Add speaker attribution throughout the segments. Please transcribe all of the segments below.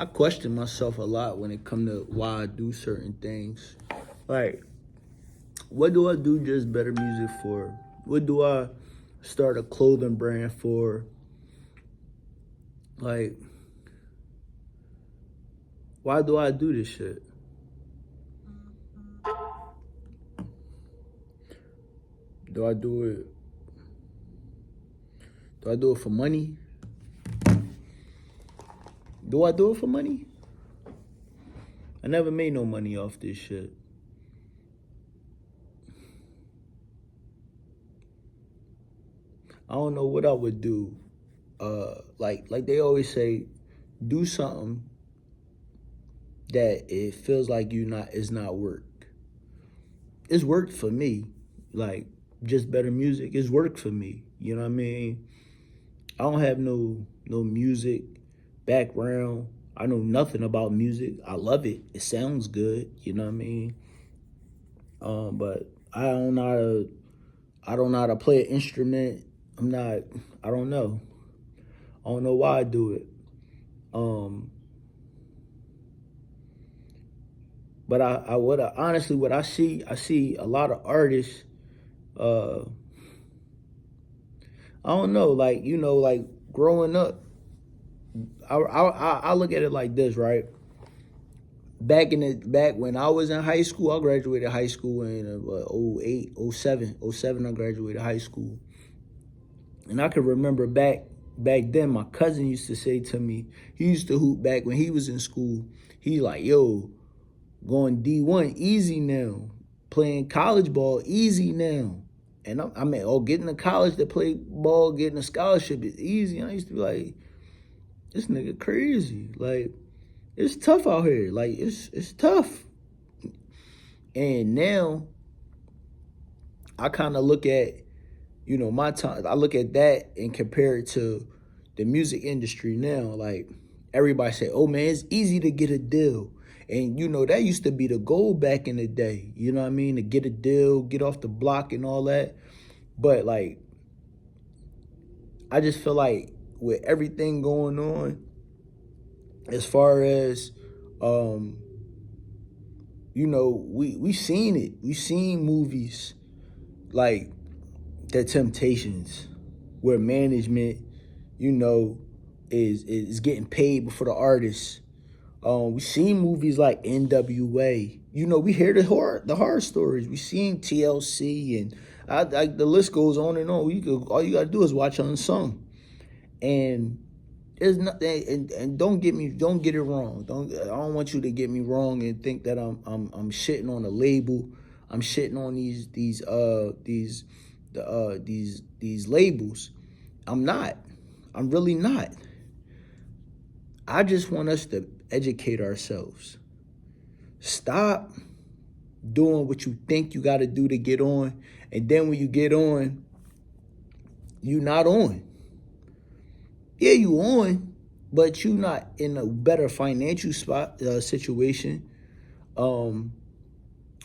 Speaker 1: I question myself a lot when it comes to why I do certain things. Like, what do I do just better music for? What do I start a clothing brand for? Like, why do I do this shit? Do I do it? Do I do it for money? Do I do it for money? I never made no money off this shit. I don't know what I would do. Like they always say, do something that it feels like it's not work. It's worked for me. Like, just better music. It's worked for me. You know what I mean? I don't have no music background. I know nothing about music. I love it. It sounds good. You know what I mean? But I don't know how to play an instrument. I don't know. I don't know why I do it. But honestly, what I see a lot of artists. I don't know, like, like growing up, I look at it like this, right? Back when I was in high school, I graduated high school in 08, oh 07. Oh 07, I graduated high school. And I can remember back then, my cousin used to say to me, he used to hoop back when he was in school. He's like, yo, going D1, easy now. Playing college ball, easy now. And getting to college to play ball, getting a scholarship is easy. And I used to be like, this nigga crazy. Like, it's tough out here. Like, it's tough. And now, I kind of look at, my time. I look at that and compare it to the music industry now. Like, everybody say, oh man, it's easy to get a deal. And, that used to be the goal back in the day. You know what I mean? To get a deal, get off the block and all that. But, like, I just feel like with everything going on, as far as, we seen it. We seen movies like The Temptations, where management, is getting paid before the artists. We seen movies like NWA. We hear the horror stories. We seen TLC, and the list goes on and on. All you gotta do is watch Unsung, and there's nothing. And don't get it wrong. I don't want you to get me wrong and think that I'm shitting on a label. I'm shitting on these labels. I'm not. I'm really not. I just want us to educate ourselves. Stop doing what you think you got to do to get on, and then when you get on, you not on. Yeah, you on, but you not in a better financial situation.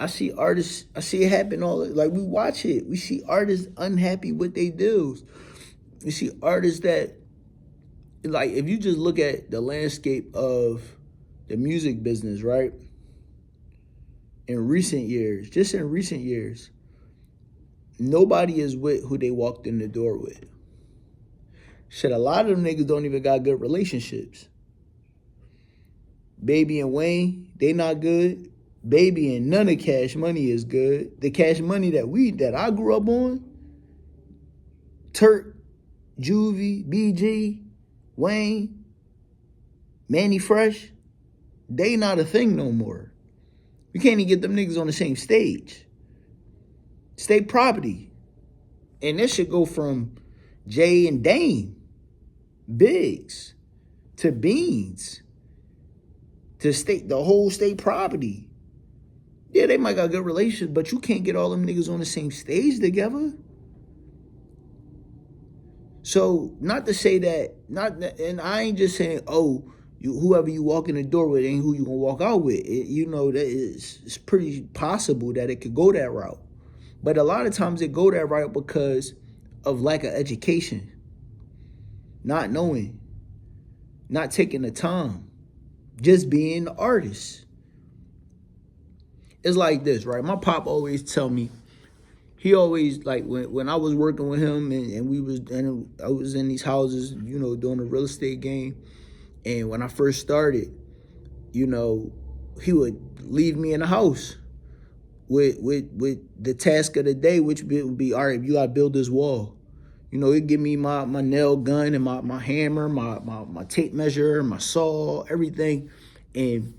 Speaker 1: I see artists. I see it happen like we watch it. We see artists unhappy with their deals. We see artists that, like, if you just look at the landscape of the music business, right? In recent years, nobody is with who they walked in the door with. Shit, a lot of them niggas don't even got good relationships. Baby and Wayne, they not good. Baby and none of Cash Money is good. The Cash Money that I grew up on, Turk, Juvie, BG, Wayne, Manny Fresh, they not a thing no more. You can't even get them niggas on the same stage. State property. And this should go from Jay and Dame, Biggs, to Beans, to the whole state property. Yeah, they might got good relations, but you can't get all them niggas on the same stage together. So, not to say that, and I ain't just saying, whoever you walk in the door with ain't who you gonna walk out with. It's pretty possible that it could go that route. But a lot of times it go that route because of lack of education. Not knowing. Not taking the time. just being an artist. It's like this, right? My pop always tell me, he always, like, when I was working with him and I was in these houses, doing a real estate game. And when I first started, he would leave me in the house with the task of the day, which would be, all right, you gotta build this wall. He'd give me my nail gun and my hammer, my tape measure, my saw, everything. And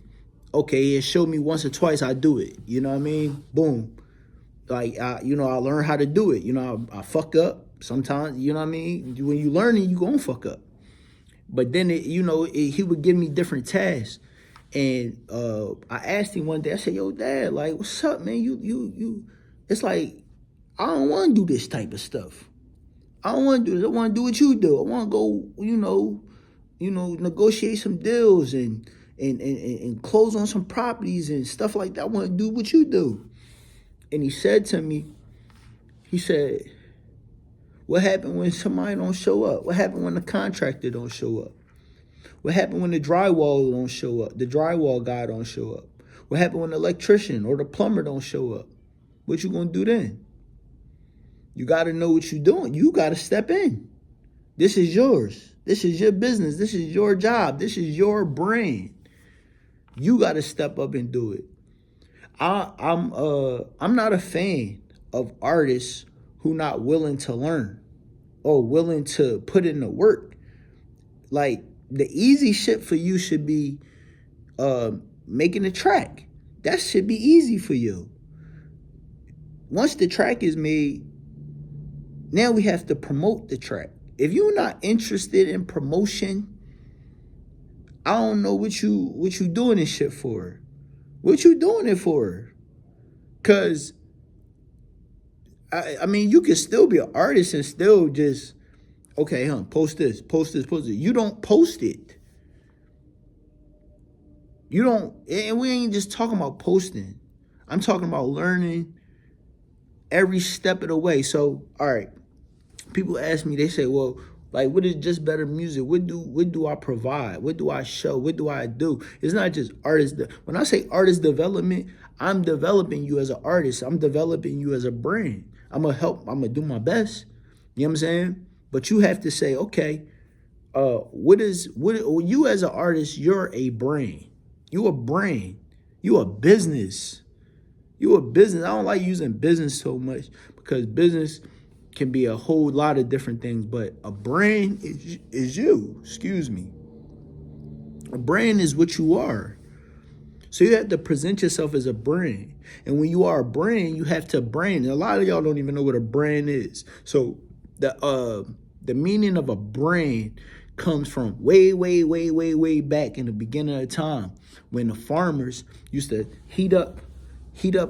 Speaker 1: okay, it showed me once or twice, I do it. You know what I mean? Boom. Like, I learn how to do it. I fuck up sometimes, you know what I mean? When you learn it, you gonna fuck up. But then, he would give me different tasks. And I asked him one day, I said, yo, Dad, like, what's up, man? You, it's like, I don't want to do this type of stuff. I don't want to do this. I want to do what you do. I want to go, negotiate some deals and close on some properties and stuff like that. I want to do what you do. And he said to me, he said, what happened when somebody don't show up? What happened when the contractor don't show up? What happened when the drywall don't show up? The drywall guy don't show up? What happened when the electrician or the plumber don't show up? What you gonna do then? You gotta know what you're doing. You gotta step in. This is yours. This is your business. This is your job. This is your brand. You gotta step up and do it. I'm not a fan of artists who not willing to learn or willing to put in the work. Like, the easy shit for you should be making a track. That should be easy for you. Once the track is made, now we have to promote the track. If you're not interested in promotion, I don't know what you doing this shit for. What you doing it for? Cause I mean, you can still be an artist and still just, okay, post this. You don't post it. You don't, and we ain't just talking about posting. I'm talking about learning every step of the way. So, all right, people ask me, they say, well, like, what is Just Better Music? What do I provide? What do I show? What do I do? It's not just artist. When I say artist development, I'm developing you as an artist. I'm developing you as a brand. I'm going to do my best. You know what I'm saying? But you have to say, okay, what you as an artist, you're a brand. You a brand. You a business. You a business. I don't like using business so much because business can be a whole lot of different things, but a brand is you. Excuse me. A brand is what you are. So you have to present yourself as a brand. And when you are a brand, you have to brand. And a lot of y'all don't even know what a brand is. So the meaning of a brand comes from way back in the beginning of time when the farmers used to heat up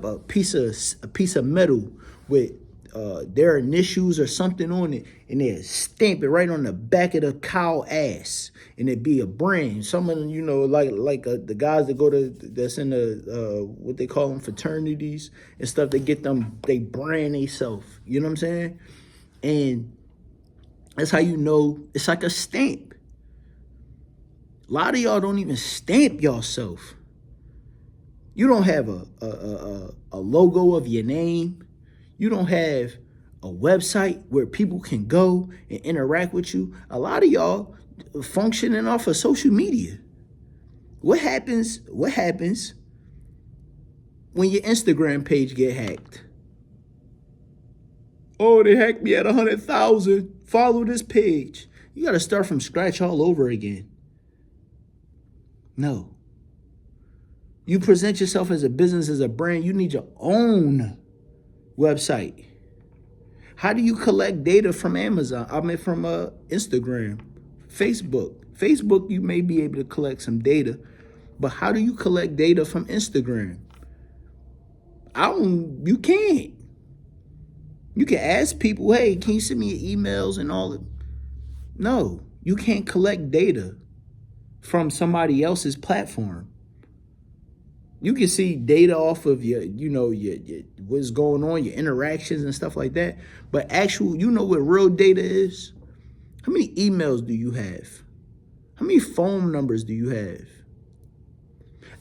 Speaker 1: a piece of metal with their initials or something on it, and they'd stamp it right on the back of the cow ass, and it'd be a brand. Some of them, like the guys that's in the what they call them, fraternities and stuff, they brand themselves. You know what I'm saying? And that's how you know it's like a stamp. A lot of y'all don't even stamp yourself. You don't have a logo of your name. You don't have a website where people can go and interact with you. A lot of y'all functioning off of social media. What happens when your Instagram page get hacked? Oh, they hacked me at 100,000. Follow this page. You got to start from scratch all over again. No. You present yourself as a business, as a brand. You need your own website. How do you collect data from Amazon? From Instagram, Facebook. Facebook, you may be able to collect some data, but how do you collect data from Instagram? You can't. You can ask people, hey, can you send me your emails and all that? No, you can't collect data from somebody else's platform. You can see data off of your what's going on, your interactions and stuff like that. But what real data is? How many emails do you have? How many phone numbers do you have?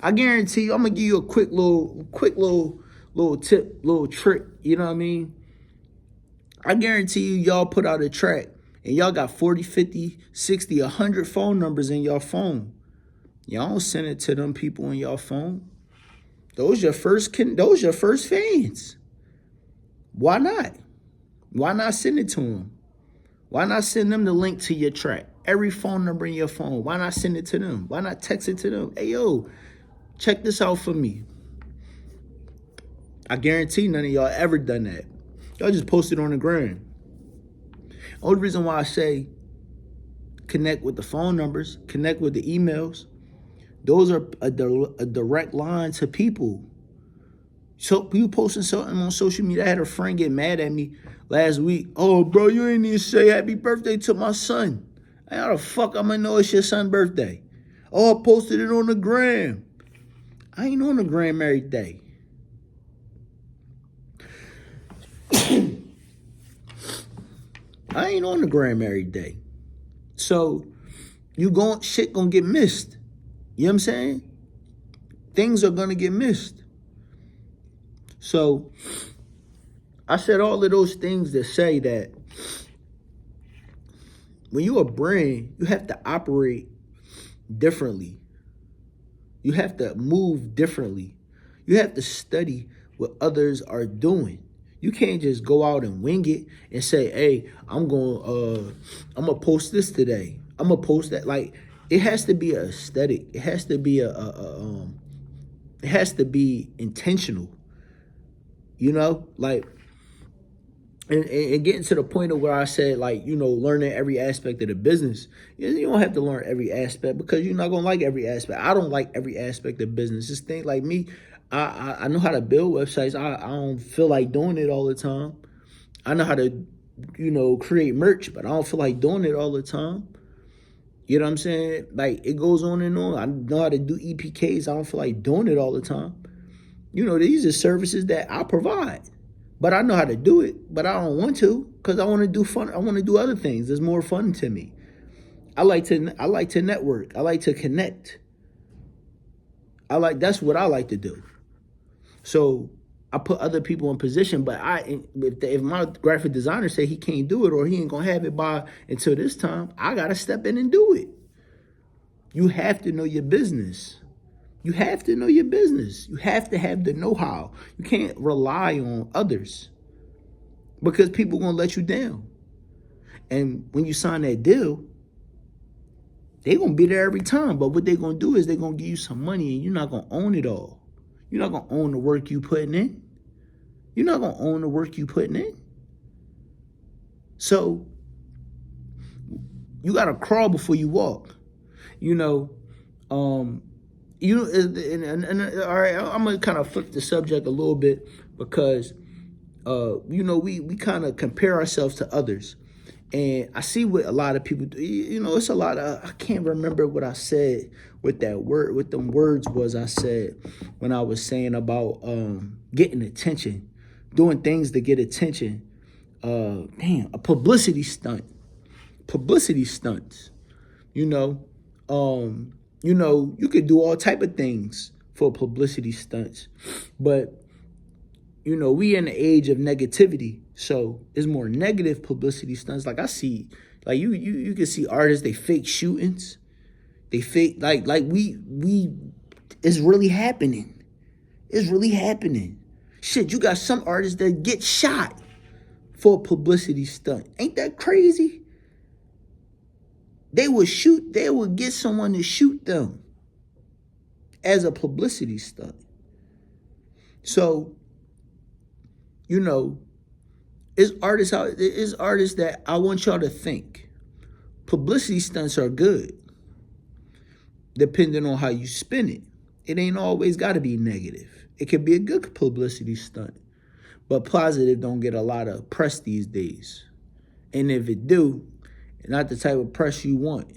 Speaker 1: I guarantee you, I'm gonna give you a quick little tip, little trick. You know what I mean? I guarantee you, y'all put out a track and y'all got 40, 50, 60, 100 phone numbers in your phone. Y'all don't send it to them people in your phone. Those your first fans. Why not? Why not send it to them? Why not send them the link to your track? Every phone number in your phone. Why not send it to them? Why not text it to them? Hey, yo, check this out for me. I guarantee none of y'all ever done that. Y'all just posted on the gram. Only reason why I say connect with the phone numbers, connect with the emails, those are a direct line to people. So you posting something on social media. I had a friend get mad at me last week. Oh, bro, you ain't even say happy birthday to my son. How the fuck I'm gonna know it's your son's birthday? Oh, I posted it on the gram. I ain't on the gram every day. I ain't on the gram every day. So shit gonna get missed. You know what I'm saying? Things are gonna get missed. So I said all of those things to say that when you're a brand, you have to operate differently. You have to move differently. You have to study what others are doing. You can't just go out and wing it and say, "Hey, I'm gonna post this today. I'm gonna post that." Like, it has to be an aesthetic. It has to be it has to be intentional. You know, like, and getting to the point of where I said, like, you know, learning every aspect of the business. You don't have to learn every aspect because you're not gonna like every aspect. I don't like every aspect of business. Just think like me. I know how to build websites. I don't feel like doing it all the time. I know how to, you know, create merch, but I don't feel like doing it all the time. You know what I'm saying? Like, it goes on and on. I know how to do EPKs. I don't feel like doing it all the time. You know, these are services that I provide. But I know how to do it, but I don't want to because I want to do fun. I want to do other things. There's more fun to me. I like to network. I like to connect. That's what I like to do. So I put other people in position, but if my graphic designer say he can't do it or he ain't gonna have it by until this time, I gotta step in and do it. You have to know your business. You have to know your business. You have to have the know-how. You can't rely on others because people gonna let you down. And when you sign that deal, they gonna be there every time. But what they gonna do is they gonna give you some money and you're not gonna own it all. You're not gonna own the work you putting in. You're not gonna own the work you putting in. So you gotta crawl before you walk. You know, all right, I'm gonna kind of flip the subject a little bit because, you know, we kind of compare ourselves to others, and I see what a lot of people do. You know, it's a lot of, I can't remember what I said with that word, what them words was I said when I was saying about getting attention, doing things to get attention. A publicity stunts. You know, you could do all type of things for publicity stunts, but you know, we in the age of negativity, so it's more negative publicity stunts. Like I see, like you can see artists, they fake shootings, they fake like we it's really happening. It's really happening. Shit, you got some artists that get shot for a publicity stunt. Ain't that crazy? They would get someone to shoot them as a publicity stunt. So, you know, it's artists that I want y'all to think. Publicity stunts are good, depending on how you spin it. It ain't always got to be negative. It could be a good publicity stunt, but positive don't get a lot of press these days. And if it do, not the type of press you want.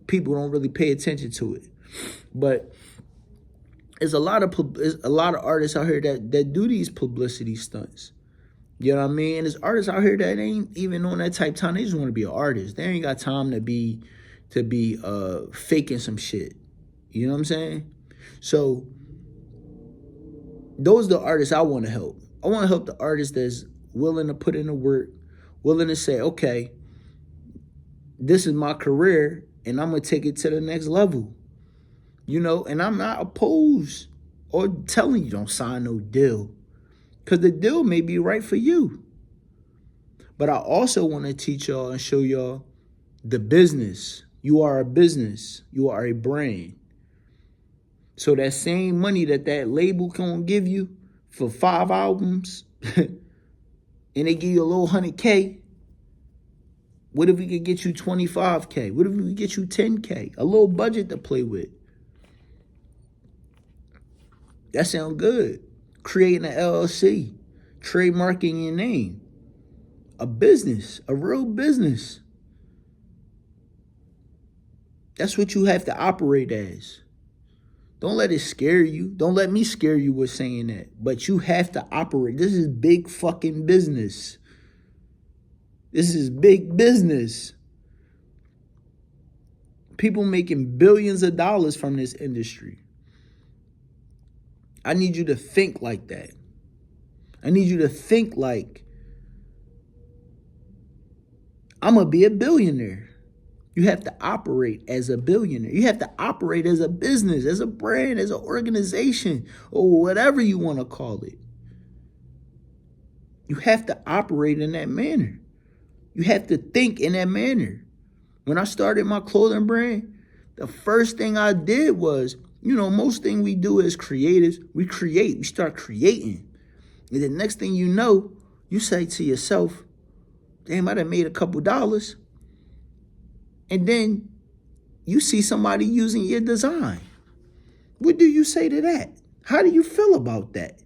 Speaker 1: People don't really pay attention to it. But there's a lot of artists out here that do these publicity stunts. You know what I mean? And there's artists out here that ain't even on that type of time. They just want to be an artist. They ain't got time to be faking some shit. You know what I'm saying? So those are the artists I want to help. I want to help the artist that's willing to put in the work, willing to say, okay, this is my career and I'm going to take it to the next level. You know, and I'm not opposed or telling you don't sign no deal, because the deal may be right for you. But I also want to teach y'all and show y'all the business. You are a business. You are a brand. So that same money that label can give you for 5 albums and they give you a little 100K, what if we could get you 25K? What if we could get you 10K? A little budget to play with. That sounds good. Creating an LLC, trademarking your name. A business, a real business. That's what you have to operate as. Don't let it scare you. Don't let me scare you with saying that. But you have to operate. This is big fucking business. This is big business. People making billions of dollars from this industry. I need you to think like that. I need you to think like, I'm going to be a billionaire. You have to operate as a billionaire. You have to operate as a business, as a brand, as an organization, or whatever you want to call it. You have to operate in that manner. You have to think in that manner. When I started my clothing brand, the first thing I did was, most thing we do as creatives, we start creating. And the next thing you know, you say to yourself, damn, I done made a couple dollars. And then you see somebody using your design. What do you say to that? How do you feel about that?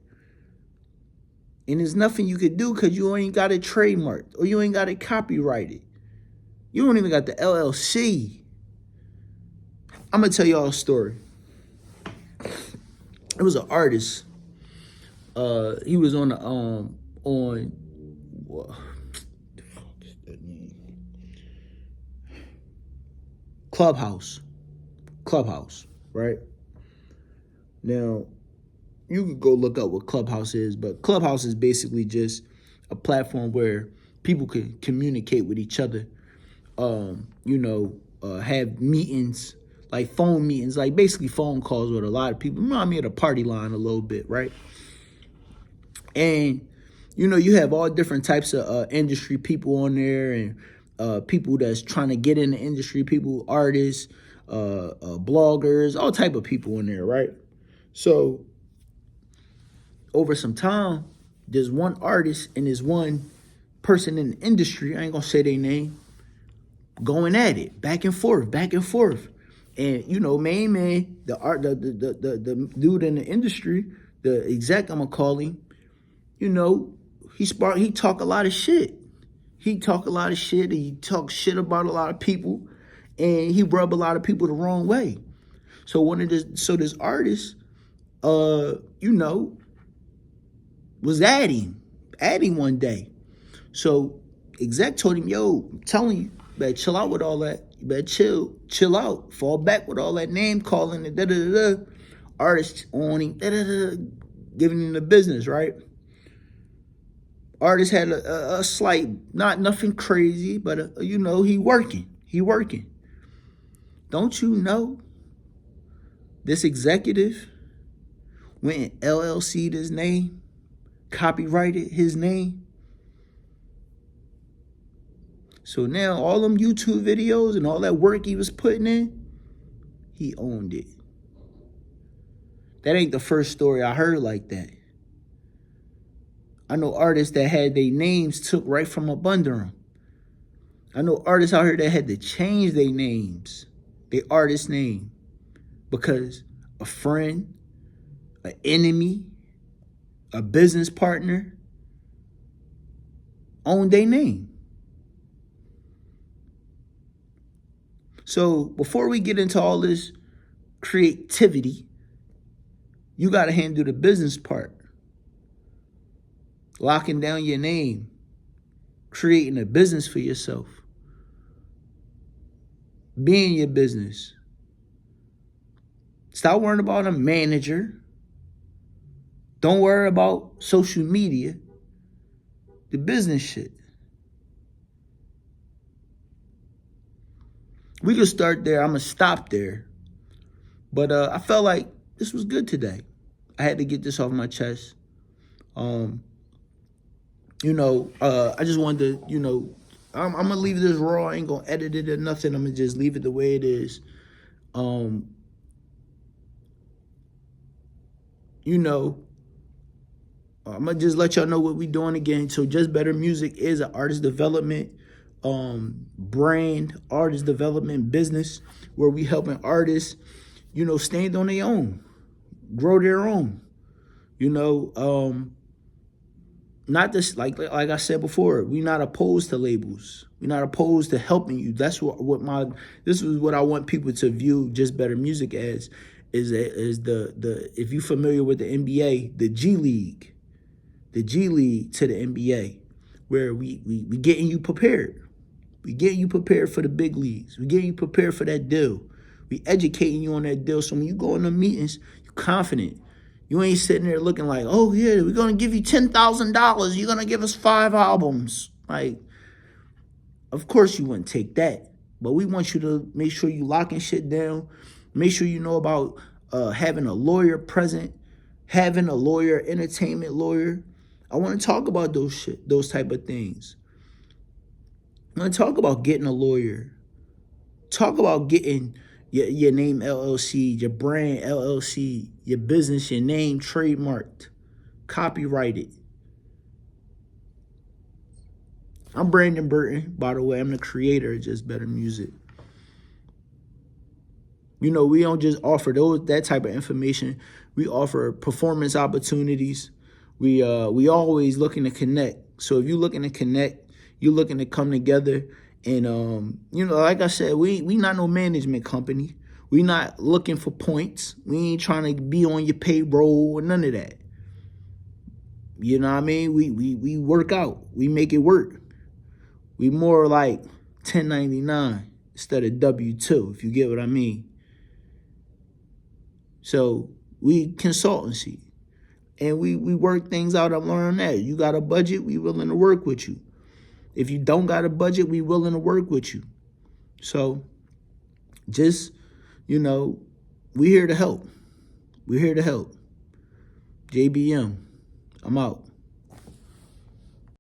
Speaker 1: And there's nothing you could do because you ain't got it trademarked or you ain't got it copyrighted. You don't even got the LLC. I'm going to tell y'all a story. It was an artist. He was on what the fuck is that name? Clubhouse, right? Now, you could go look up what Clubhouse is, but Clubhouse is basically just a platform where people can communicate with each other, have meetings, like phone meetings, like basically phone calls with a lot of people. Remind me of the party line a little bit, right? And, you have all different types of industry people on there and people that's trying to get in the industry, people, artists, bloggers, all type of people in there, right? So over some time, there's one artist and there's one person in the industry, I ain't gonna say their name, going at it, back and forth. And main man, the dude in the industry, the exec, I'm gonna call him, he talk a lot of shit. He talk shit about a lot of people, and he rub a lot of people the wrong way. So this artist, was adding one day. So exec told him, yo, I'm telling you, better chill out with all that. You better chill out, fall back with all that name calling and da-da-da-da. Artist on him, da-da-da-da, giving him the business, right? Artist had a slight, not nothing crazy, but he working. Don't you know this executive went and LLC'd his name, copyrighted his name? So now all them YouTube videos and all that work he was putting in, he owned it. That ain't the first story I heard like that. I know artists that had their names took right from up under them. I know artists out here that had to change their names, their artist name, because a friend, an enemy, a business partner owned their name. So before we get into all this creativity, you got to handle the business part. Locking down your name, creating a business for yourself, being your business. Stop worrying about a manager. Don't worry about social media. The business shit. We could start there. I'm going to stop there. But I felt like this was good today. I had to get this off my chest. I just wanted to, I'm going to leave this raw. I ain't going to edit it or nothing. I'm going to just leave it the way it is. I'm going to just let y'all know what we doing again. So Just Better Music is an artist development brand, artist development business where we helping artists, stand on their own, grow their own, not this, like I said before, we're not opposed to labels. We're not opposed to helping you. That's this is what I want people to view Just Better Music as, is the if you're familiar with the NBA, the G League to the NBA, where we getting you prepared. We getting you prepared for the big leagues. We getting you prepared for that deal. We educating you on that deal. So when you go in the meetings, you're confident. You ain't sitting there looking like, oh yeah, we're gonna give you $10,000. You're gonna give us 5 albums. Like, of course you wouldn't take that. But we want you to make sure you locking shit down. Make sure you know about having a lawyer present, having a lawyer, entertainment lawyer. I want to talk about those type of things. I want to talk about getting a lawyer. Talk about getting your name LLC, your brand LLC, your business, your name trademarked, copyrighted. I'm Brandon Burton, by the way. I'm the creator of Just Better Music. We don't just offer that type of information. We offer performance opportunities. We always looking to connect. So if you're looking to connect, you're looking to come together. And, like I said, we not no management company. We not looking for points. We ain't trying to be on your payroll or none of that. You know what I mean? We work out. We make it work. We more like 1099 instead of W-2, if you get what I mean. So we consultancy. And we work things out. I'm learning that. You got a budget, we willing to work with you. If you don't got a budget, we willing to work with you. So just, we here to help. We're here to help. JBM, I'm out.